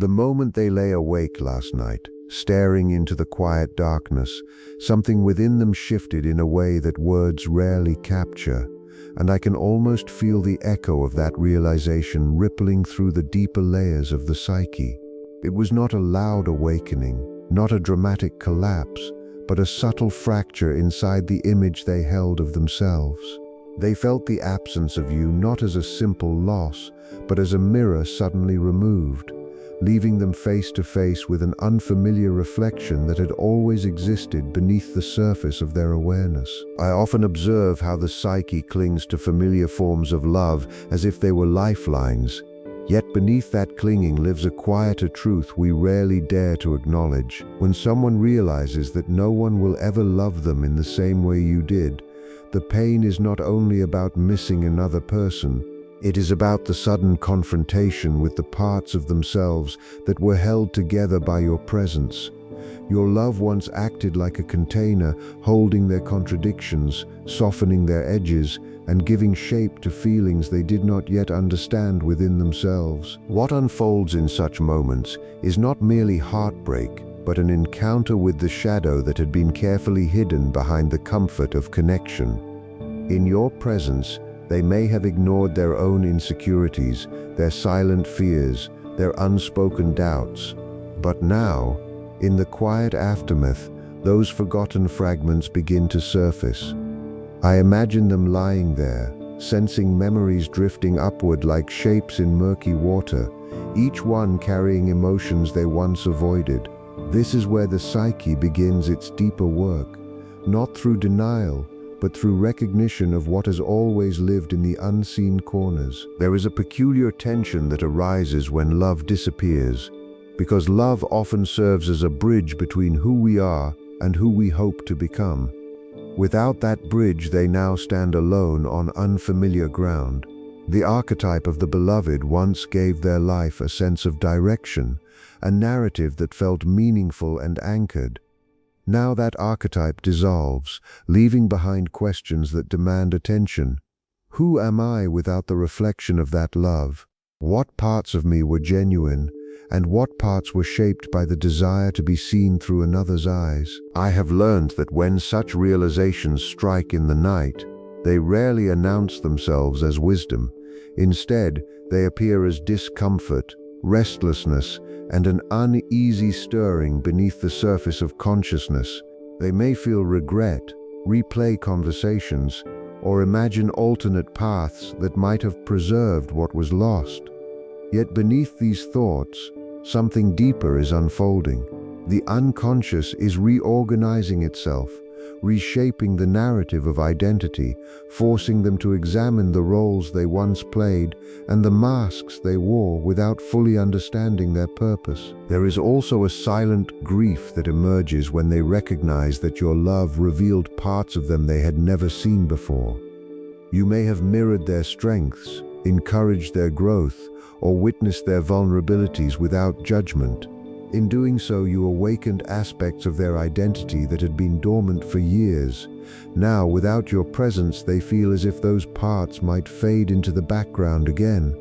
The moment they lay awake last night, staring into the quiet darkness, something within them shifted in a way that words rarely capture, and I can almost feel the echo of that realization rippling through the deeper layers of the psyche. It was not a loud awakening, not a dramatic collapse, but a subtle fracture inside the image they held of themselves. They felt the absence of you not as a simple loss, but as a mirror suddenly removed, leaving them face to face with an unfamiliar reflection that had always existed beneath the surface of their awareness. I often observe how the psyche clings to familiar forms of love as if they were lifelines, yet beneath that clinging lives a quieter truth we rarely dare to acknowledge. When someone realizes that no one will ever love them in the same way you did, the pain is not only about missing another person, it is about the sudden confrontation with the parts of themselves that were held together by your presence. Your love once acted like a container, holding their contradictions, softening their edges, and giving shape to feelings they did not yet understand within themselves. What unfolds in such moments is not merely heartbreak, but an encounter with the shadow that had been carefully hidden behind the comfort of connection. In your presence, they may have ignored their own insecurities, their silent fears, their unspoken doubts. But now, in the quiet aftermath, those forgotten fragments begin to surface. I imagine them lying there, sensing memories drifting upward like shapes in murky water, each one carrying emotions they once avoided. This is where the psyche begins its deeper work, not through denial, but through recognition of what has always lived in the unseen corners. There is a peculiar tension that arises when love disappears, because love often serves as a bridge between who we are and who we hope to become. Without that bridge, they now stand alone on unfamiliar ground. The archetype of the beloved once gave their life a sense of direction, a narrative that felt meaningful and anchored. Now that archetype dissolves, leaving behind questions that demand attention. Who am I without the reflection of that love? What parts of me were genuine, and what parts were shaped by the desire to be seen through another's eyes? I have learned that when such realizations strike in the night, they rarely announce themselves as wisdom. Instead, they appear as discomfort, restlessness, and an uneasy stirring beneath the surface of consciousness. They may feel regret, replay conversations, or imagine alternate paths that might have preserved what was lost. Yet beneath these thoughts, something deeper is unfolding. The unconscious is reorganizing itself, reshaping the narrative of identity, forcing them to examine the roles they once played and the masks they wore without fully understanding their purpose. There is also a silent grief that emerges when they recognize that your love revealed parts of them they had never seen before. You may have mirrored their strengths, encouraged their growth, or witnessed their vulnerabilities without judgment. In doing so, you awakened aspects of their identity that had been dormant for years. Now, without your presence, they feel as if those parts might fade into the background again.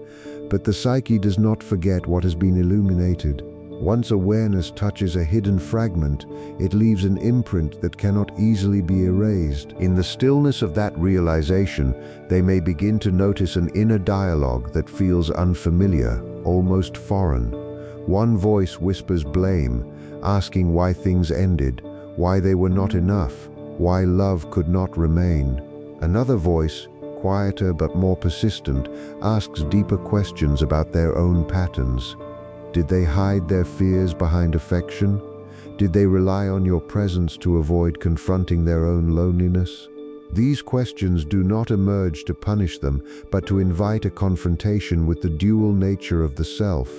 But the psyche does not forget what has been illuminated. Once awareness touches a hidden fragment, it leaves an imprint that cannot easily be erased. In the stillness of that realization, they may begin to notice an inner dialogue that feels unfamiliar, almost foreign. One voice whispers blame, asking why things ended, why they were not enough, why love could not remain. Another voice, quieter but more persistent, asks deeper questions about their own patterns. Did they hide their fears behind affection? Did they rely on your presence to avoid confronting their own loneliness? These questions do not emerge to punish them, but to invite a confrontation with the dual nature of the self,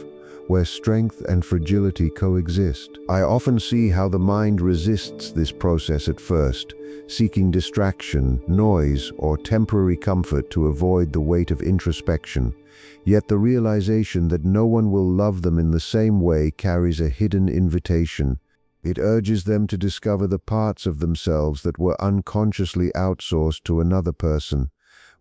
where strength and fragility coexist. I often see how the mind resists this process at first, seeking distraction, noise, or temporary comfort to avoid the weight of introspection. Yet the realization that no one will love them in the same way carries a hidden invitation. It urges them to discover the parts of themselves that were unconsciously outsourced to another person.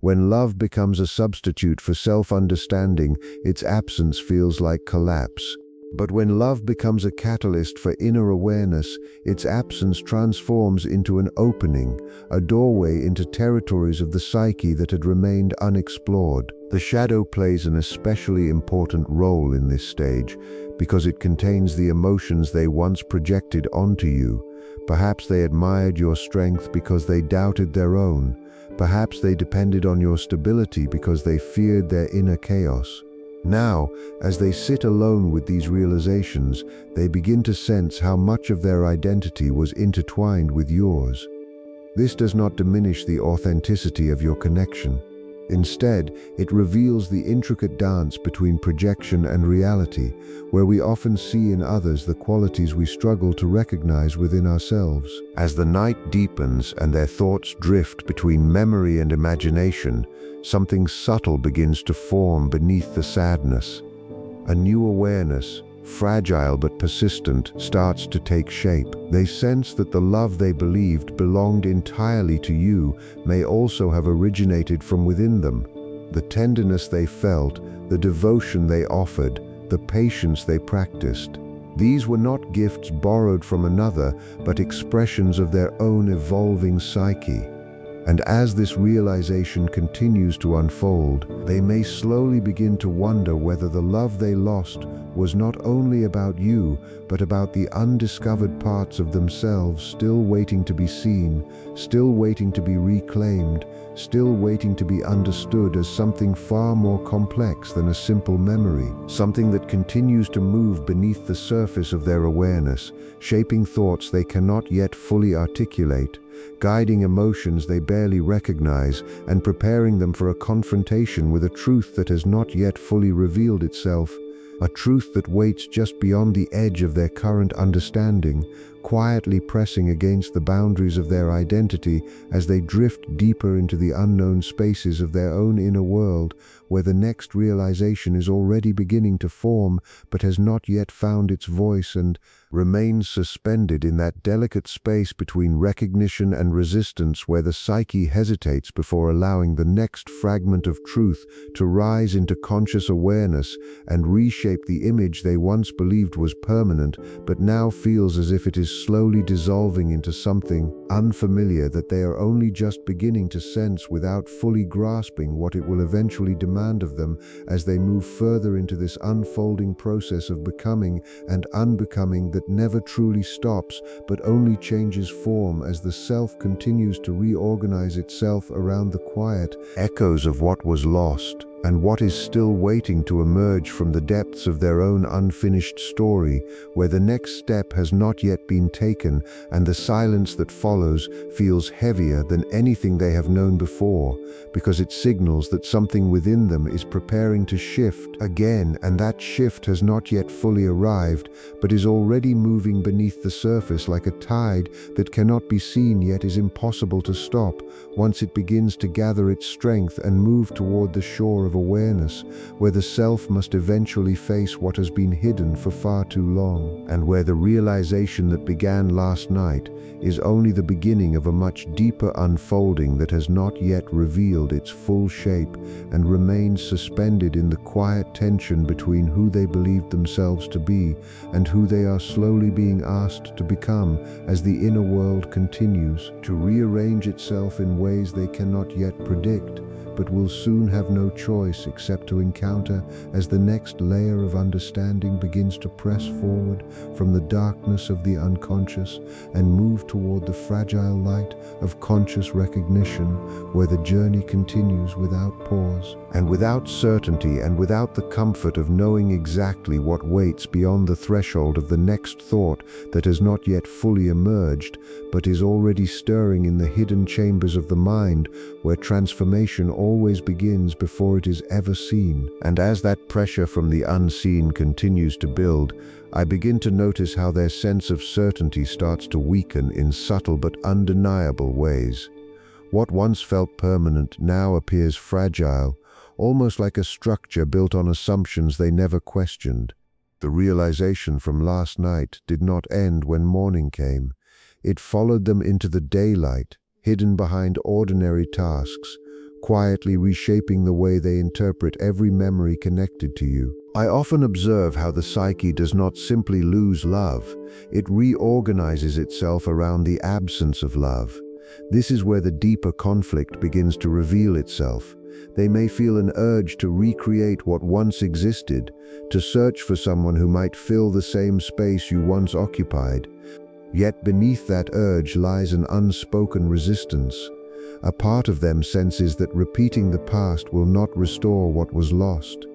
When love becomes a substitute for self-understanding, its absence feels like collapse. But when love becomes a catalyst for inner awareness, its absence transforms into an opening, a doorway into territories of the psyche that had remained unexplored. The shadow plays an especially important role in this stage because it contains the emotions they once projected onto you. Perhaps they admired your strength because they doubted their own. Perhaps they depended on your stability because they feared their inner chaos. Now, as they sit alone with these realizations, they begin to sense how much of their identity was intertwined with yours. This does not diminish the authenticity of your connection. Instead, it reveals the intricate dance between projection and reality, where we often see in others the qualities we struggle to recognize within ourselves. As the night deepens and their thoughts drift between memory and imagination, something subtle begins to form beneath the sadness. A new awareness, fragile but persistent, starts to take shape. They sense that the love they believed belonged entirely to you may also have originated from within them. The tenderness they felt, the devotion they offered, the patience they practiced. These were not gifts borrowed from another, but expressions of their own evolving psyche. And as this realization continues to unfold, they may slowly begin to wonder whether the love they lost was not only about you, but about the undiscovered parts of themselves still waiting to be seen, still waiting to be reclaimed, still waiting to be understood as something far more complex than a simple memory, something that continues to move beneath the surface of their awareness, shaping thoughts they cannot yet fully articulate, guiding emotions they barely recognize, and preparing them for a confrontation with a truth that has not yet fully revealed itself, a truth that waits just beyond the edge of their current understanding, quietly pressing against the boundaries of their identity as they drift deeper into the unknown spaces of their own inner world, where the next realization is already beginning to form but has not yet found its voice and remains suspended in that delicate space between recognition and resistance, where the psyche hesitates before allowing the next fragment of truth to rise into conscious awareness and reshape the image they once believed was permanent but now feels as if it is slowly dissolving into something unfamiliar that they are only just beginning to sense without fully grasping what it will eventually demand of them as they move further into this unfolding process of becoming and unbecoming that never truly stops but only changes form as the self continues to reorganize itself around the quiet echoes of what was lost and what is still waiting to emerge from the depths of their own unfinished story, where the next step has not yet been taken and the silence that follows feels heavier than anything they have known before, because it signals that something within them is preparing to shift again, and that shift has not yet fully arrived, but is already moving beneath the surface like a tide that cannot be seen yet is impossible to stop once it begins to gather its strength and move toward the shore of awareness, where the self must eventually face what has been hidden for far too long, and where the realization that began last night is only the beginning of a much deeper unfolding that has not yet revealed its full shape and remains suspended in the quiet tension between who they believed themselves to be and who they are slowly being asked to become as the inner world continues to rearrange itself in ways they cannot yet predict, but will soon have no choice except to encounter as the next layer of understanding begins to press forward from the darkness of the unconscious and move toward the fragile light of conscious recognition, where the journey continues without pause and without certainty and without the comfort of knowing exactly what waits beyond the threshold of the next thought that has not yet fully emerged, but is already stirring in the hidden chambers of the mind, where transformation always begins before it is ever seen. And as that pressure from the unseen continues to build, I begin to notice how their sense of certainty starts to weaken in subtle but undeniable ways. What once felt permanent now appears fragile, almost like a structure built on assumptions they never questioned. The realization from last night did not end when morning came. It followed them into the daylight, hidden behind ordinary tasks, quietly reshaping the way they interpret every memory connected to you. I often observe how the psyche does not simply lose love, it reorganizes itself around the absence of love. This is where the deeper conflict begins to reveal itself. They may feel an urge to recreate what once existed, to search for someone who might fill the same space you once occupied. Yet beneath that urge lies an unspoken resistance. A part of them senses that repeating the past will not restore what was lost.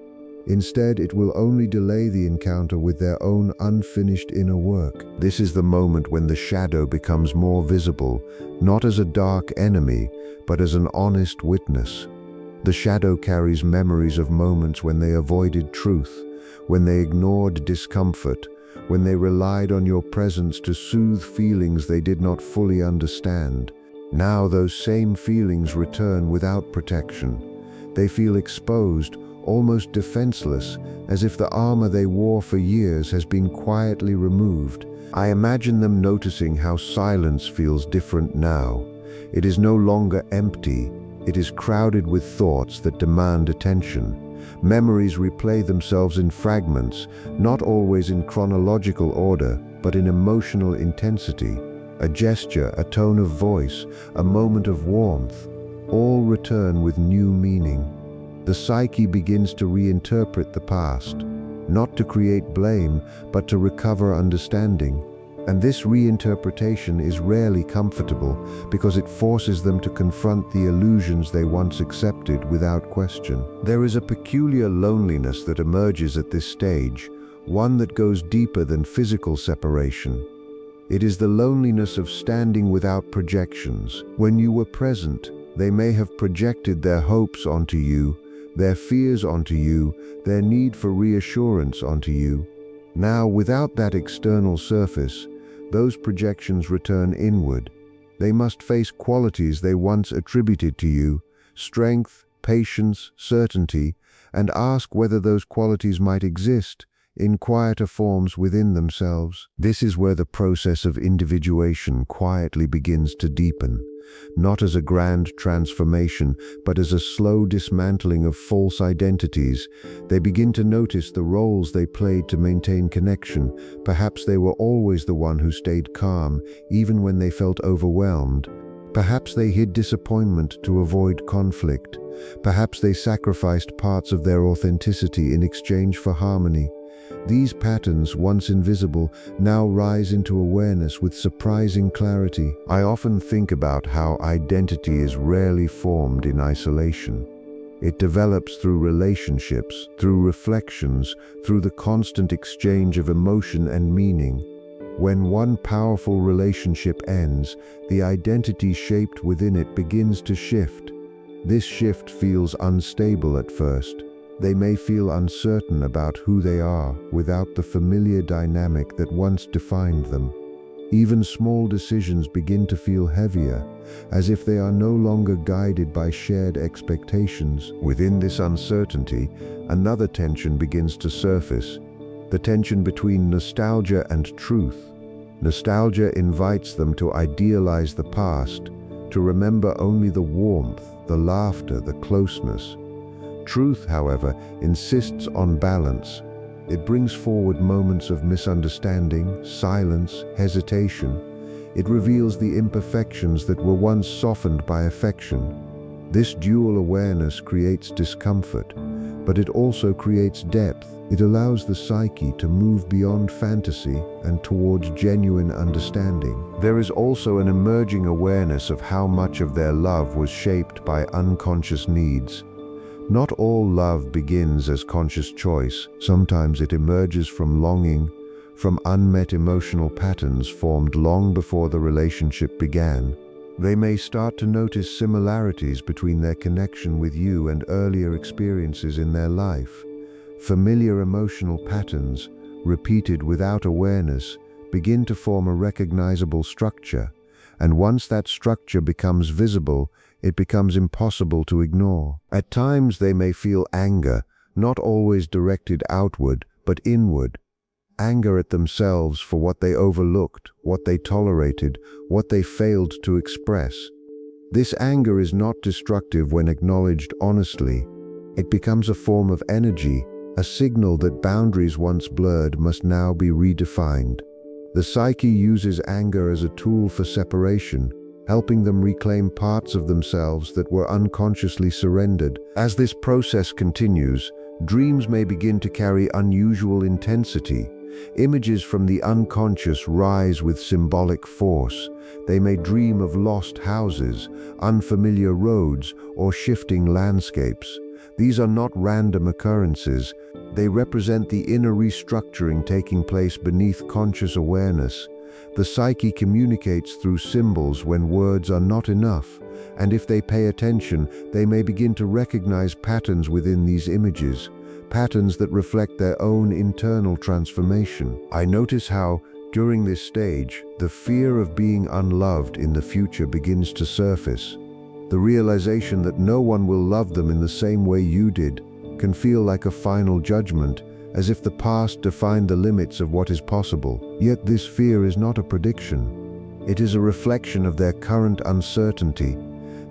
Instead, it will only delay the encounter with their own unfinished inner work. This is the moment when the shadow becomes more visible, not as a dark enemy, but as an honest witness. The shadow carries memories of moments when they avoided truth, when they ignored discomfort, when they relied on your presence to soothe feelings they did not fully understand. Now those same feelings return without protection. They feel exposed, almost defenseless, as if the armor they wore for years has been quietly removed. I imagine them noticing how silence feels different now. It is no longer empty. It is crowded with thoughts that demand attention. Memories replay themselves in fragments, not always in chronological order, but in emotional intensity. A gesture, a tone of voice, a moment of warmth, all return with new meaning. The psyche begins to reinterpret the past, not to create blame, but to recover understanding. And this reinterpretation is rarely comfortable because it forces them to confront the illusions they once accepted without question. There is a peculiar loneliness that emerges at this stage, one that goes deeper than physical separation. It is the loneliness of standing without projections. When you were present, they may have projected their hopes onto you, their fears onto you, their need for reassurance onto you. Now, without that external surface, those projections return inward. They must face qualities they once attributed to you, strength, patience, certainty, and ask whether those qualities might exist in quieter forms within themselves. This is where the process of individuation quietly begins to deepen, not as a grand transformation, but as a slow dismantling of false identities. They begin to notice the roles they played to maintain connection. Perhaps they were always the one who stayed calm, even when they felt overwhelmed. Perhaps they hid disappointment to avoid conflict. Perhaps they sacrificed parts of their authenticity in exchange for harmony. These patterns, once invisible, now rise into awareness with surprising clarity. I often think about how identity is rarely formed in isolation. It develops through relationships, through reflections, through the constant exchange of emotion and meaning. When one powerful relationship ends, the identity shaped within it begins to shift. This shift feels unstable at first. They may feel uncertain about who they are without the familiar dynamic that once defined them. Even small decisions begin to feel heavier, as if they are no longer guided by shared expectations. Within this uncertainty, another tension begins to surface, the tension between nostalgia and truth. Nostalgia invites them to idealize the past, to remember only the warmth, the laughter, the closeness. Truth, however, insists on balance. It brings forward moments of misunderstanding, silence, hesitation. It reveals the imperfections that were once softened by affection. This dual awareness creates discomfort, but it also creates depth. It allows the psyche to move beyond fantasy and towards genuine understanding. There is also an emerging awareness of how much of their love was shaped by unconscious needs. Not all love begins as conscious choice. Sometimes it emerges from longing, from unmet emotional patterns formed long before the relationship began. They may start to notice similarities between their connection with you and earlier experiences in their life. Familiar emotional patterns, repeated without awareness, begin to form a recognizable structure, and once that structure becomes visible, it becomes impossible to ignore. At times they may feel anger, not always directed outward, but inward. Anger at themselves for what they overlooked, what they tolerated, what they failed to express. This anger is not destructive when acknowledged honestly. It becomes a form of energy, a signal that boundaries once blurred must now be redefined. The psyche uses anger as a tool for separation, helping them reclaim parts of themselves that were unconsciously surrendered. As this process continues, dreams may begin to carry unusual intensity. Images from the unconscious rise with symbolic force. They may dream of lost houses, unfamiliar roads, or shifting landscapes. These are not random occurrences. They represent the inner restructuring taking place beneath conscious awareness. The psyche communicates through symbols when words are not enough, and if they pay attention, they may begin to recognize patterns within these images, patterns that reflect their own internal transformation. I notice how, during this stage, the fear of being unloved in the future begins to surface. The realization that no one will love them in the same way you did can feel like a final judgment, as if the past defined the limits of what is possible. Yet this fear is not a prediction. It is a reflection of their current uncertainty.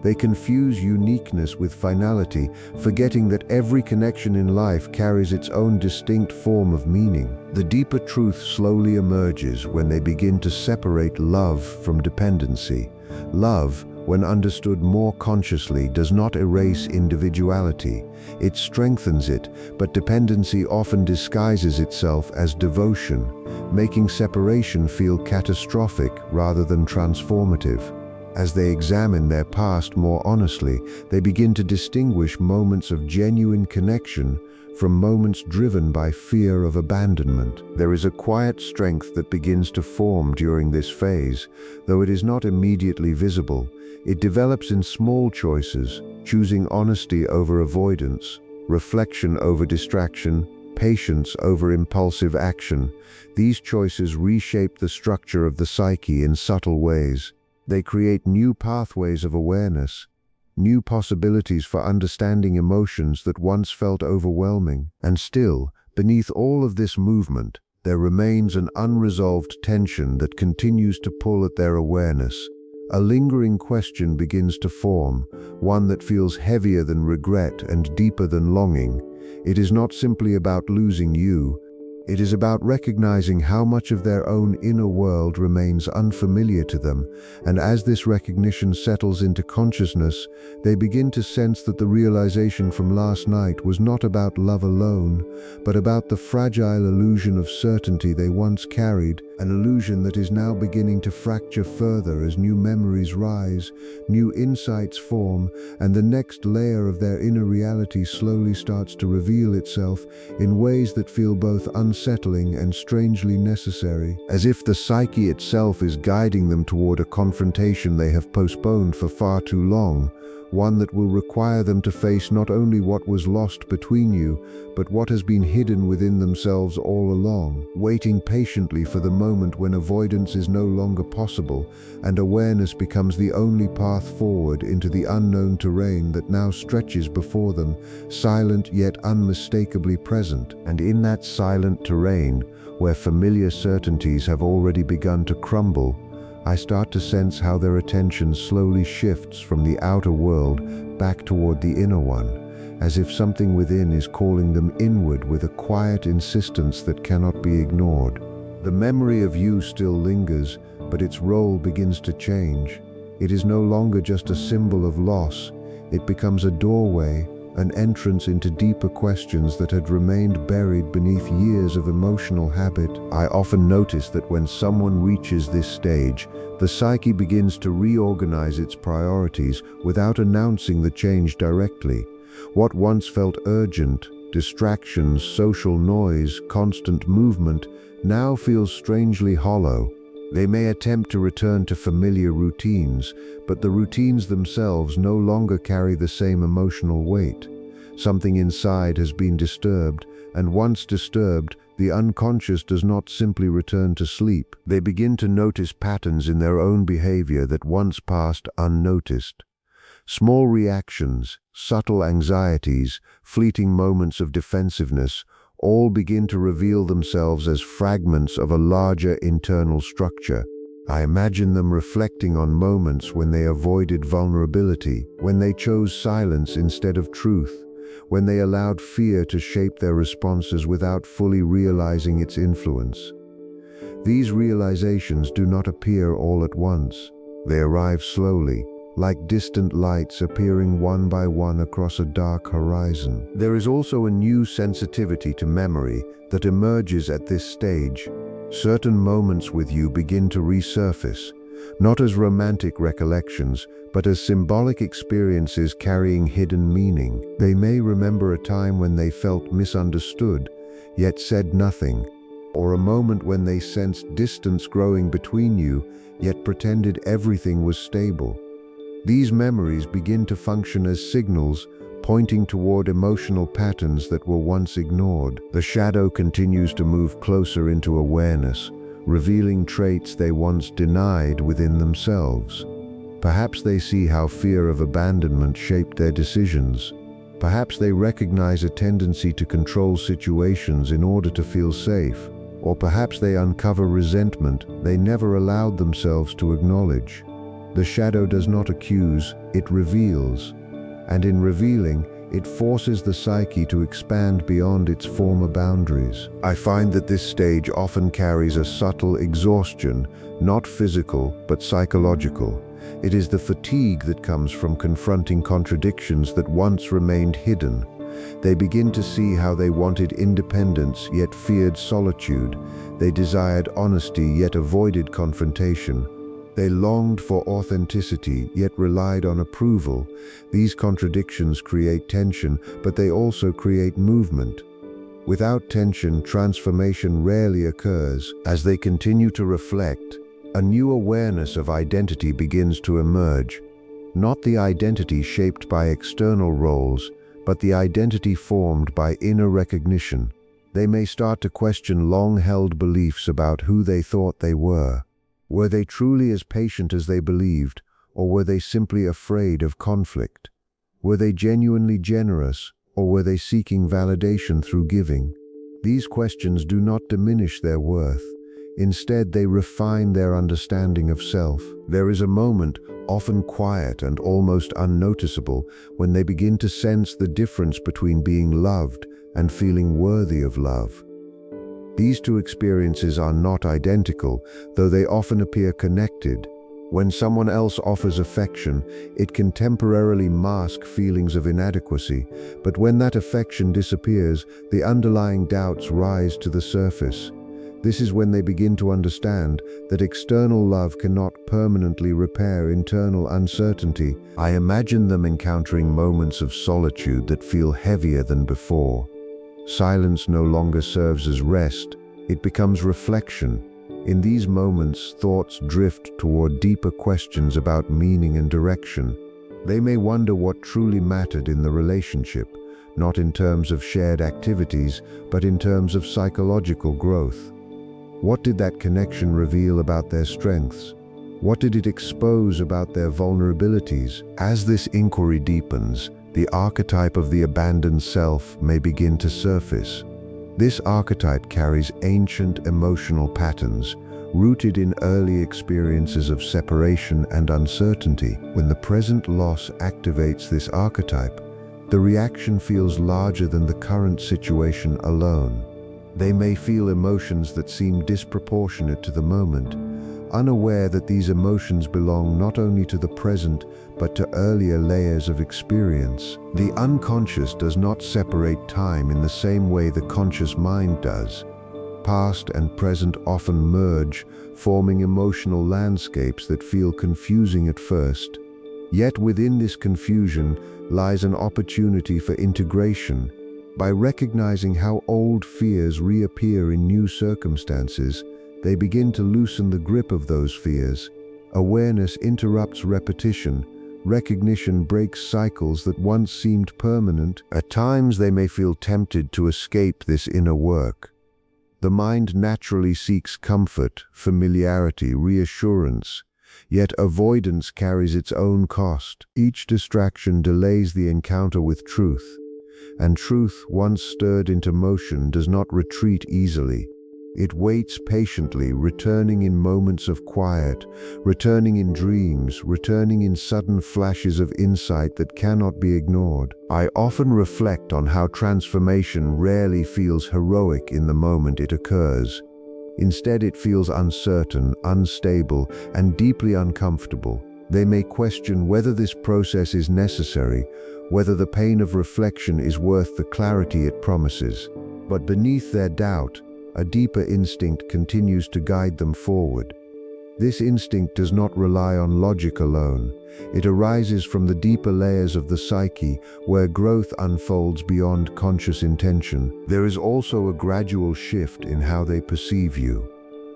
They confuse uniqueness with finality, forgetting that every connection in life carries its own distinct form of meaning. The deeper truth slowly emerges when they begin to separate love from dependency. Love, when understood more consciously, does not erase individuality. It strengthens it, but dependency often disguises itself as devotion, making separation feel catastrophic rather than transformative. As they examine their past more honestly, they begin to distinguish moments of genuine connection from moments driven by fear of abandonment. There is a quiet strength that begins to form during this phase, though it is not immediately visible. It develops in small choices, choosing honesty over avoidance, reflection over distraction, patience over impulsive action. These choices reshape the structure of the psyche in subtle ways. They create new pathways of awareness, new possibilities for understanding emotions that once felt overwhelming. And still, beneath all of this movement, there remains an unresolved tension that continues to pull at their awareness. A lingering question begins to form, one that feels heavier than regret and deeper than longing. It is not simply about losing you. It is about recognizing how much of their own inner world remains unfamiliar to them, and as this recognition settles into consciousness, they begin to sense that the realization from last night was not about love alone, but about the fragile illusion of certainty they once carried, an illusion that is now beginning to fracture further as new memories rise, new insights form, and the next layer of their inner reality slowly starts to reveal itself in ways that feel both unsettling and strangely necessary, as if the psyche itself is guiding them toward a confrontation they have postponed for far too long, one that will require them to face not only what was lost between you, but what has been hidden within themselves all along, waiting patiently for the moment when avoidance is no longer possible and awareness becomes the only path forward into the unknown terrain that now stretches before them, silent yet unmistakably present. And in that silent terrain, where familiar certainties have already begun to crumble, I start to sense how their attention slowly shifts from the outer world back toward the inner one, as if something within is calling them inward with a quiet insistence that cannot be ignored. The memory of you still lingers, but its role begins to change. It is no longer just a symbol of loss. It becomes a doorway, an entrance into deeper questions that had remained buried beneath years of emotional habit. I often notice that when someone reaches this stage, the psyche begins to reorganize its priorities without announcing the change directly. What once felt urgent, distractions, social noise, constant movement, now feels strangely hollow. They may attempt to return to familiar routines, but the routines themselves no longer carry the same emotional weight. Something inside has been disturbed, and once disturbed, the unconscious does not simply return to sleep. They begin to notice patterns in their own behavior that once passed unnoticed. Small reactions, subtle anxieties, fleeting moments of defensiveness, all begin to reveal themselves as fragments of a larger internal structure. I imagine them reflecting on moments when they avoided vulnerability, when they chose silence instead of truth, when they allowed fear to shape their responses without fully realizing its influence. These realizations do not appear all at once. They arrive slowly, like distant lights appearing one by one across a dark horizon. There is also a new sensitivity to memory that emerges at this stage. Certain moments with you begin to resurface, not as romantic recollections, but as symbolic experiences carrying hidden meaning. They may remember a time when they felt misunderstood, yet said nothing, or a moment when they sensed distance growing between you, yet pretended everything was stable. These memories begin to function as signals, pointing toward emotional patterns that were once ignored. The shadow continues to move closer into awareness, revealing traits they once denied within themselves. Perhaps they see how fear of abandonment shaped their decisions. Perhaps they recognize a tendency to control situations in order to feel safe. Or perhaps they uncover resentment they never allowed themselves to acknowledge. The shadow does not accuse, it reveals. And in revealing, it forces the psyche to expand beyond its former boundaries. I find that this stage often carries a subtle exhaustion, not physical, but psychological. It is the fatigue that comes from confronting contradictions that once remained hidden. They begin to see how they wanted independence yet feared solitude. They desired honesty yet avoided confrontation. They longed for authenticity yet relied on approval. These contradictions create tension, but they also create movement. Without tension, transformation rarely occurs. As they continue to reflect, a new awareness of identity begins to emerge. Not the identity shaped by external roles, but the identity formed by inner recognition. They may start to question long-held beliefs about who they thought they were. Were they truly as patient as they believed, or were they simply afraid of conflict? Were they genuinely generous, or were they seeking validation through giving? These questions do not diminish their worth. Instead, they refine their understanding of self. There is a moment, often quiet and almost unnoticeable, when they begin to sense the difference between being loved and feeling worthy of love. These two experiences are not identical, though they often appear connected. When someone else offers affection, it can temporarily mask feelings of inadequacy, but when that affection disappears, the underlying doubts rise to the surface. This is when they begin to understand that external love cannot permanently repair internal uncertainty. I imagine them encountering moments of solitude that feel heavier than before. Silence no longer serves as rest, it becomes reflection. In these moments, thoughts drift toward deeper questions about meaning and direction. They may wonder what truly mattered in the relationship, not in terms of shared activities, but in terms of psychological growth. What did that connection reveal about their strengths? What did it expose about their vulnerabilities? As this inquiry deepens, the archetype of the abandoned self may begin to surface. This archetype carries ancient emotional patterns, rooted in early experiences of separation and uncertainty. When the present loss activates this archetype, the reaction feels larger than the current situation alone. They may feel emotions that seem disproportionate to the moment, unaware that these emotions belong not only to the present, but to earlier layers of experience. The unconscious does not separate time in the same way the conscious mind does. Past and present often merge, forming emotional landscapes that feel confusing at first. Yet within this confusion lies an opportunity for integration. By recognizing how old fears reappear in new circumstances, they begin to loosen the grip of those fears. Awareness interrupts repetition. Recognition breaks cycles that once seemed permanent. At times they may feel tempted to escape this inner work. The mind naturally seeks comfort, familiarity, reassurance. Yet avoidance carries its own cost. Each distraction delays the encounter with truth. And truth, once stirred into motion, does not retreat easily. It waits patiently, returning in moments of quiet, returning in dreams, returning in sudden flashes of insight that cannot be ignored. I often reflect on how transformation rarely feels heroic in the moment it occurs. Instead, it feels uncertain, unstable, and deeply uncomfortable. They may question whether this process is necessary, whether the pain of reflection is worth the clarity it promises. But beneath their doubt, a deeper instinct continues to guide them forward. This instinct does not rely on logic alone. It arises from the deeper layers of the psyche, where growth unfolds beyond conscious intention. There is also a gradual shift in how they perceive you.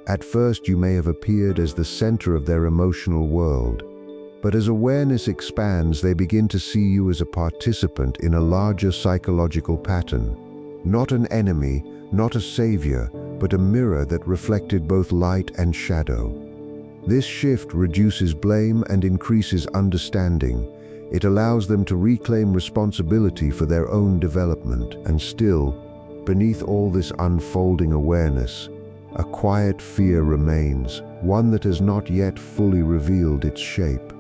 At first, you may have appeared as the center of their emotional world. But as awareness expands, they begin to see you as a participant in a larger psychological pattern. Not an enemy, not a savior, but a mirror that reflected both light and shadow. This shift reduces blame and increases understanding. It allows them to reclaim responsibility for their own development. And still, beneath all this unfolding awareness, a quiet fear remains, one that has not yet fully revealed its shape.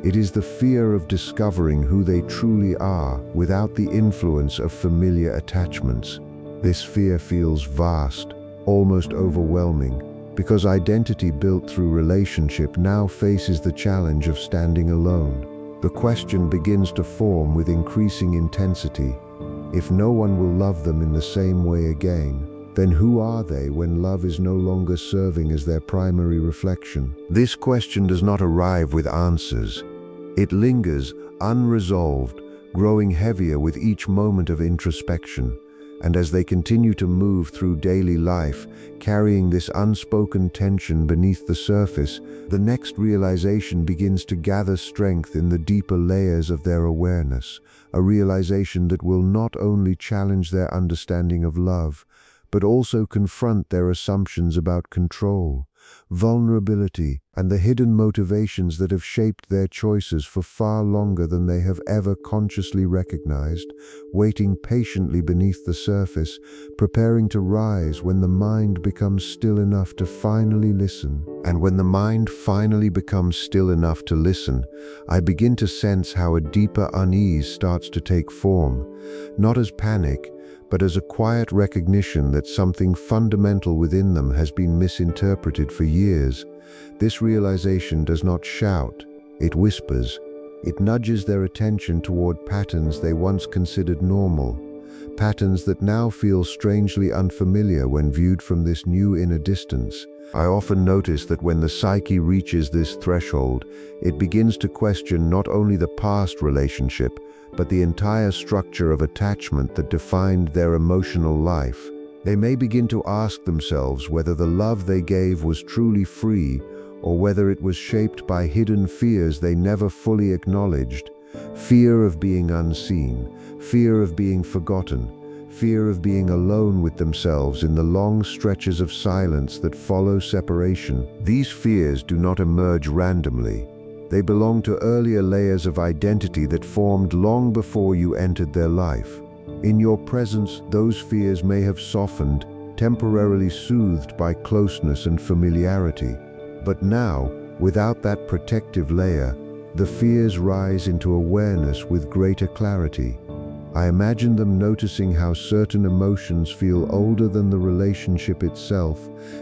It is the fear of discovering who they truly are without the influence of familiar attachments. This fear feels vast, almost overwhelming, because identity built through relationship now faces the challenge of standing alone. The question begins to form with increasing intensity. If no one will love them in the same way again, then who are they when love is no longer serving as their primary reflection? This question does not arrive with answers. It lingers, unresolved, growing heavier with each moment of introspection. And as they continue to move through daily life, carrying this unspoken tension beneath the surface, the next realization begins to gather strength in the deeper layers of their awareness, a realization that will not only challenge their understanding of love, but also confront their assumptions about control, vulnerability, and the hidden motivations that have shaped their choices for far longer than they have ever consciously recognized, waiting patiently beneath the surface, preparing to rise when the mind becomes still enough to finally listen. And when the mind finally becomes still enough to listen, I begin to sense how a deeper unease starts to take form, not as panic, but as a quiet recognition that something fundamental within them has been misinterpreted for years. This realization does not shout, it whispers. It nudges their attention toward patterns they once considered normal, patterns that now feel strangely unfamiliar when viewed from this new inner distance. I often notice that when the psyche reaches this threshold, it begins to question not only the past relationship, but the entire structure of attachment that defined their emotional life. They may begin to ask themselves whether the love they gave was truly free, or whether it was shaped by hidden fears they never fully acknowledged. Fear of being unseen, fear of being forgotten, fear of being alone with themselves in the long stretches of silence that follow separation. These fears do not emerge randomly. They belong to earlier layers of identity that formed long before you entered their life. In your presence, those fears may have softened, temporarily soothed by closeness and familiarity. But now, without that protective layer, the fears rise into awareness with greater clarity. I imagine them noticing how certain emotions feel older than the relationship itself,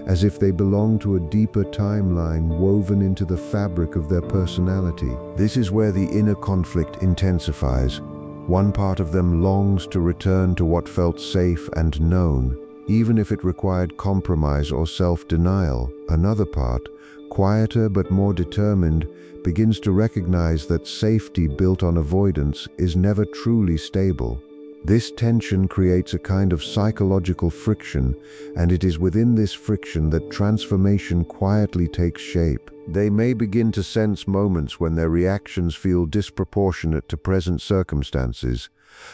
as if they belong to a deeper timeline woven into the fabric of their personality. This is where the inner conflict intensifies. One part of them longs to return to what felt safe and known, even if it required compromise or self-denial. Another part, quieter but more determined, begins to recognize that safety built on avoidance is never truly stable. This tension creates a kind of psychological friction, and it is within this friction that transformation quietly takes shape. They may begin to sense moments when their reactions feel disproportionate to present circumstances.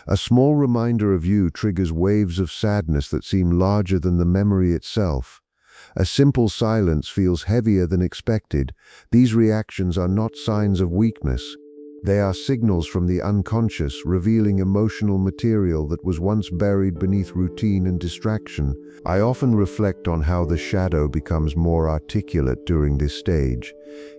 A small reminder of you triggers waves of sadness that seem larger than the memory itself. A simple silence feels heavier than expected. These reactions are not signs of weakness. They are signals from the unconscious, revealing emotional material that was once buried beneath routine and distraction. I often reflect on how the shadow becomes more articulate during this stage.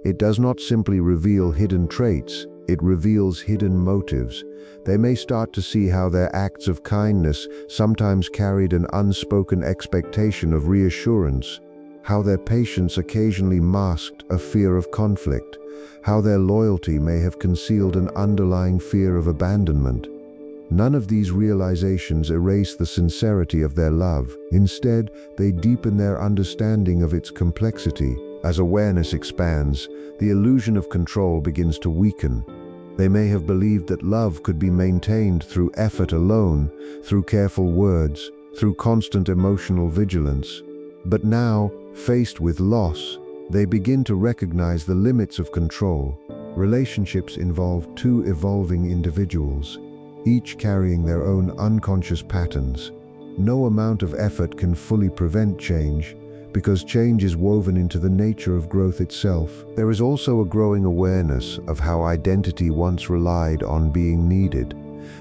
It does not simply reveal hidden traits, it reveals hidden motives. They may start to see how their acts of kindness sometimes carried an unspoken expectation of reassurance, how their patience occasionally masked a fear of conflict, how their loyalty may have concealed an underlying fear of abandonment. None of these realizations erase the sincerity of their love. Instead, they deepen their understanding of its complexity. As awareness expands, the illusion of control begins to weaken. They may have believed that love could be maintained through effort alone, through careful words, through constant emotional vigilance. But now, faced with loss, they begin to recognize the limits of control. Relationships involve two evolving individuals, each carrying their own unconscious patterns. No amount of effort can fully prevent change, because change is woven into the nature of growth itself. There is also a growing awareness of how identity once relied on being needed.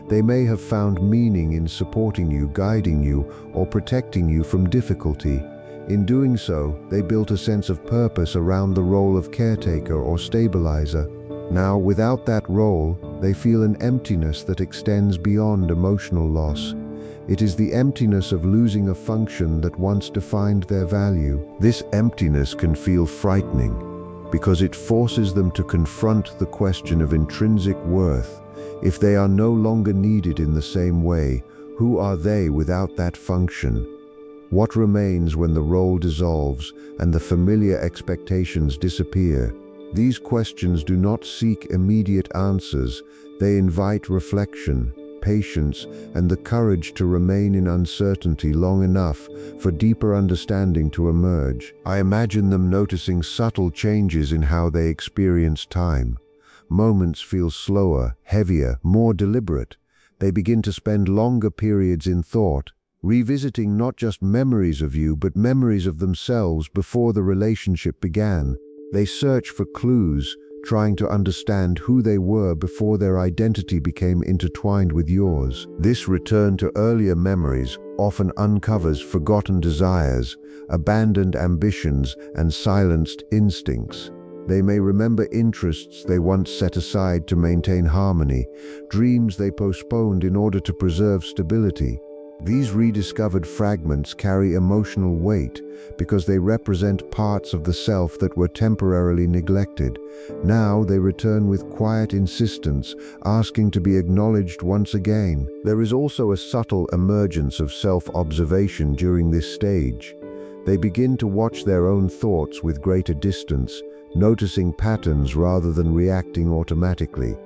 They may have found meaning in supporting you, guiding you, or protecting you from difficulty. In doing so, they built a sense of purpose around the role of caretaker or stabilizer. Now, without that role, they feel an emptiness that extends beyond emotional loss. It is the emptiness of losing a function that once defined their value. This emptiness can feel frightening, because it forces them to confront the question of intrinsic worth. If they are no longer needed in the same way, who are they without that function? What remains when the role dissolves and the familiar expectations disappear? These questions do not seek immediate answers. They invite reflection, patience, and the courage to remain in uncertainty long enough for deeper understanding to emerge. I imagine them noticing subtle changes in how they experience time. Moments feel slower, heavier, more deliberate. They begin to spend longer periods in thought, revisiting not just memories of you, but memories of themselves before the relationship began. They search for clues, trying to understand who they were before their identity became intertwined with yours. This return to earlier memories often uncovers forgotten desires, abandoned ambitions, and silenced instincts. They may remember interests they once set aside to maintain harmony, dreams they postponed in order to preserve stability. These rediscovered fragments carry emotional weight because they represent parts of the self that were temporarily neglected. Now they return with quiet insistence, asking to be acknowledged once again. There is also a subtle emergence of self-observation during this stage. They begin to watch their own thoughts with greater distance, noticing patterns rather than reacting automatically.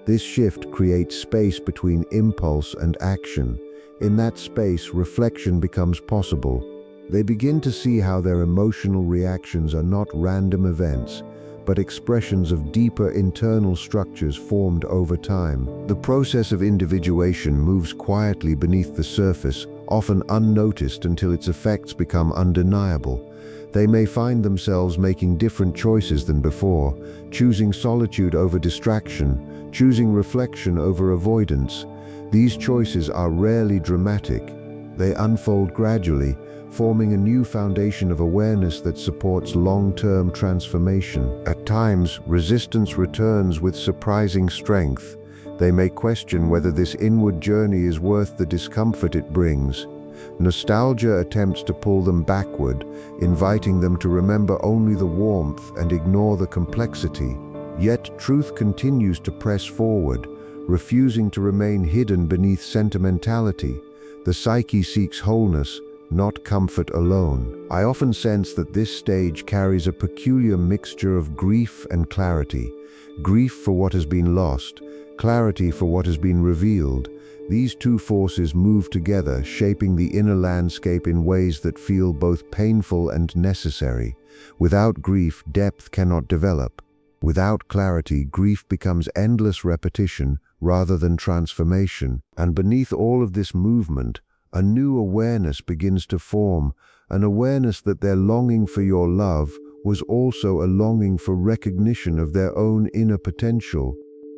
This shift creates space between impulse and action. In that space, reflection becomes possible. They begin to see how their emotional reactions are not random events, but expressions of deeper internal structures formed over time. The process of individuation moves quietly beneath the surface, often unnoticed until its effects become undeniable. They may find themselves making different choices than before, choosing solitude over distraction, choosing reflection over avoidance. These choices are rarely dramatic. They unfold gradually, forming a new foundation of awareness that supports long-term transformation. At times, resistance returns with surprising strength. They may question whether this inward journey is worth the discomfort it brings. Nostalgia attempts to pull them backward, inviting them to remember only the warmth and ignore the complexity. Yet truth continues to press forward, refusing to remain hidden beneath sentimentality. The psyche seeks wholeness, not comfort alone. I often sense that this stage carries a peculiar mixture of grief and clarity. Grief for what has been lost, clarity for what has been revealed. These two forces move together, shaping the inner landscape in ways that feel both painful and necessary. Without grief, depth cannot develop. Without clarity, grief becomes endless repetition rather than transformation. And beneath all of this movement, a new awareness begins to form, an awareness that their longing for your love was also a longing for recognition of their own inner potential.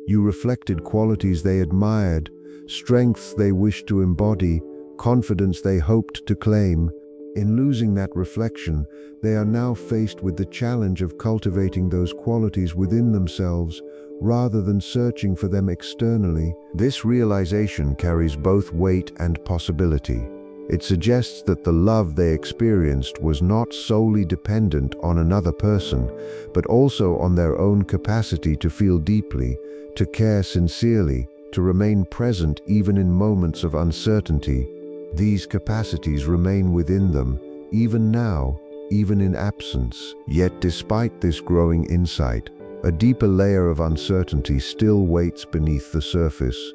You reflected qualities they admired, strengths they wished to embody, confidence they hoped to claim. In losing that reflection, they are now faced with the challenge of cultivating those qualities within themselves rather than searching for them externally. This realization carries both weight and possibility. It suggests that the love they experienced was not solely dependent on another person, but also on their own capacity to feel deeply, to care sincerely, to remain present even in moments of uncertainty. These capacities remain within them, even now, even in absence. Yet despite this growing insight, a deeper layer of uncertainty still waits beneath the surface.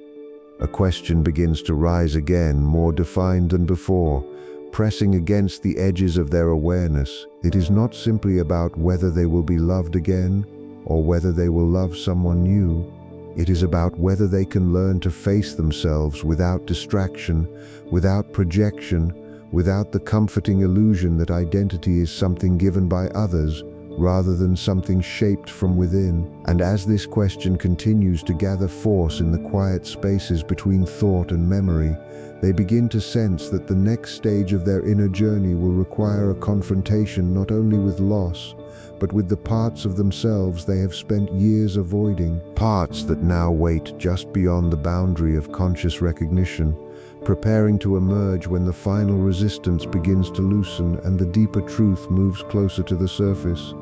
A question begins to rise again, more defined than before, pressing against the edges of their awareness. It is not simply about whether they will be loved again, or whether they will love someone new. It is about whether they can learn to face themselves without distraction, without projection, without the comforting illusion that identity is something given by others, rather than something shaped from within. And as this question continues to gather force in the quiet spaces between thought and memory, they begin to sense that the next stage of their inner journey will require a confrontation not only with loss, but with the parts of themselves they have spent years avoiding, parts that now wait just beyond the boundary of conscious recognition, preparing to emerge when the final resistance begins to loosen and the deeper truth moves closer to the surface.